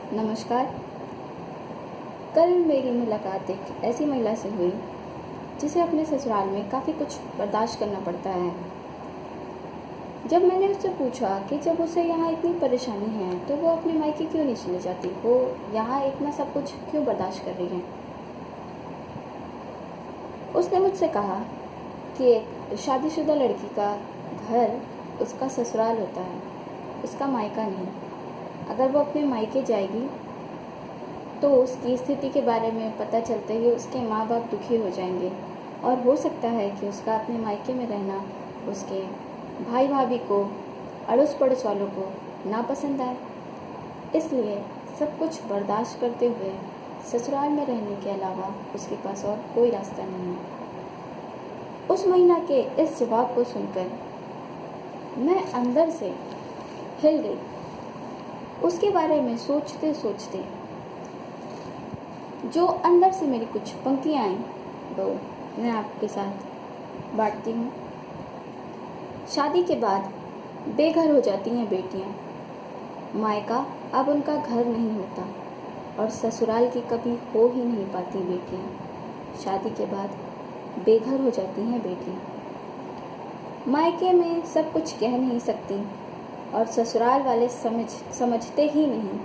नमस्कार। कल मेरी मुलाकात एक ऐसी महिला से हुई जिसे अपने ससुराल में काफ़ी कुछ बर्दाश्त करना पड़ता है। जब मैंने उससे पूछा कि जब उसे यहाँ इतनी परेशानी है तो वो अपने मायके क्यों नहीं चले जाती, वो यहाँ इतना सब कुछ क्यों बर्दाश्त कर रही है, उसने मुझसे कहा कि एक शादीशुदा लड़की का घर उसका ससुराल होता है, उसका मायका नहीं। अगर वो अपने मायके जाएगी तो उसकी स्थिति के बारे में पता चलते ही उसके माँ बाप दुखी हो जाएंगे और हो सकता है कि उसका अपने मायके में रहना उसके भाई भाभी को, अड़ोस पड़ोस वालों को नापसंद आए। इसलिए सब कुछ बर्दाश्त करते हुए ससुराल में रहने के अलावा उसके पास और कोई रास्ता नहीं है। उस महिला के इस जवाब को सुनकर मैं अंदर से हिल गई। उसके बारे में सोचते सोचते जो अंदर से मेरी कुछ पंक्तियाँ आईं वो मैं आपके साथ बांटती हूँ। शादी के बाद बेघर हो जाती हैं बेटियाँ, मायका अब उनका घर नहीं होता और ससुराल की कभी हो ही नहीं पाती बेटियाँ। शादी के बाद बेघर हो जाती हैं बेटियाँ, मायके में सब कुछ कह नहीं सकती और ससुराल वाले समझते ही नहीं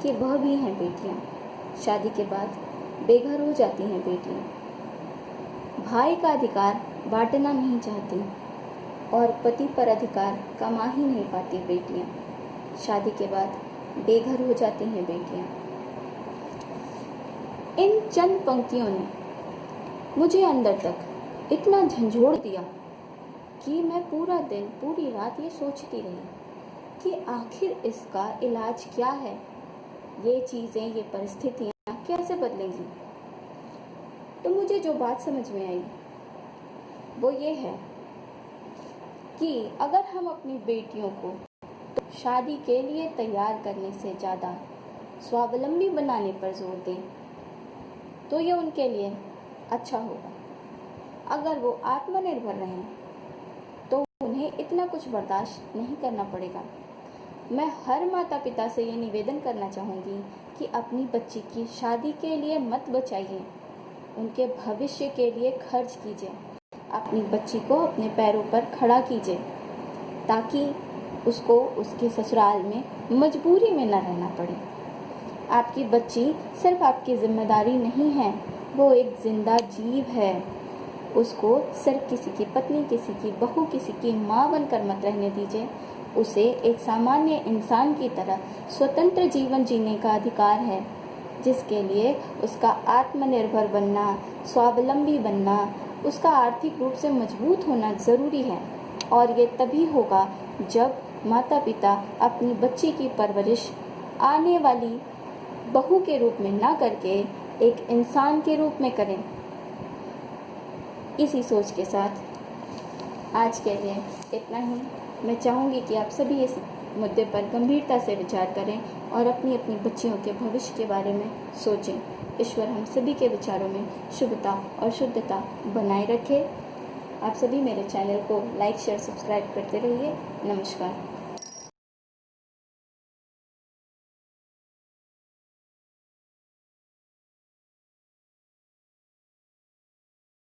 कि वह भी हैं बेटियाँ। शादी के बाद बेघर हो जाती हैं बेटियाँ, भाई का अधिकार बांटना नहीं चाहती और पति पर अधिकार कमा ही नहीं पाती बेटियाँ। शादी के बाद बेघर हो जाती हैं बेटियाँ। इन चंद पंक्तियों ने मुझे अंदर तक इतना झंझोड़ दिया कि मैं पूरा दिन पूरी रात ये सोचती रही कि आखिर इसका इलाज क्या है, ये चीज़ें, ये परिस्थितियाँ कैसे बदलेंगी। तो मुझे जो बात समझ में आई वो ये है कि अगर हम अपनी बेटियों को तो शादी के लिए तैयार करने से ज़्यादा स्वावलंबी बनाने पर जोर दें तो ये उनके लिए अच्छा होगा। अगर वो आत्मनिर्भर रहें तो उन्हें इतना कुछ बर्दाश्त नहीं करना पड़ेगा। मैं हर माता पिता से ये निवेदन करना चाहूँगी कि अपनी बच्ची की शादी के लिए मत बचाइए, उनके भविष्य के लिए खर्च कीजिए, अपनी बच्ची को अपने पैरों पर खड़ा कीजिए ताकि उसको उसके ससुराल में मजबूरी में न रहना पड़े। आपकी बच्ची सिर्फ आपकी जिम्मेदारी नहीं है, वो एक जिंदा जीव है। उसको सिर्फ किसी की पत्नी, किसी की बहू, किसी की माँ बनकर मत रहने दीजिए। उसे एक सामान्य इंसान की तरह स्वतंत्र जीवन जीने का अधिकार है, जिसके लिए उसका आत्मनिर्भर बनना, स्वावलंबी बनना, उसका आर्थिक रूप से मजबूत होना ज़रूरी है। और ये तभी होगा जब माता पिता अपनी बच्ची की परवरिश आने वाली बहू के रूप में ना करके एक इंसान के रूप में करें। इसी सोच के साथ आज के लिए इतना ही। मैं चाहूँगी कि आप सभी इस मुद्दे पर गंभीरता से विचार करें और अपनी अपनी बच्चियों के भविष्य के बारे में सोचें। ईश्वर हम सभी के विचारों में शुद्धता और शुद्धता बनाए रखे। आप सभी मेरे चैनल को लाइक, शेयर, सब्सक्राइब करते रहिए। नमस्कार।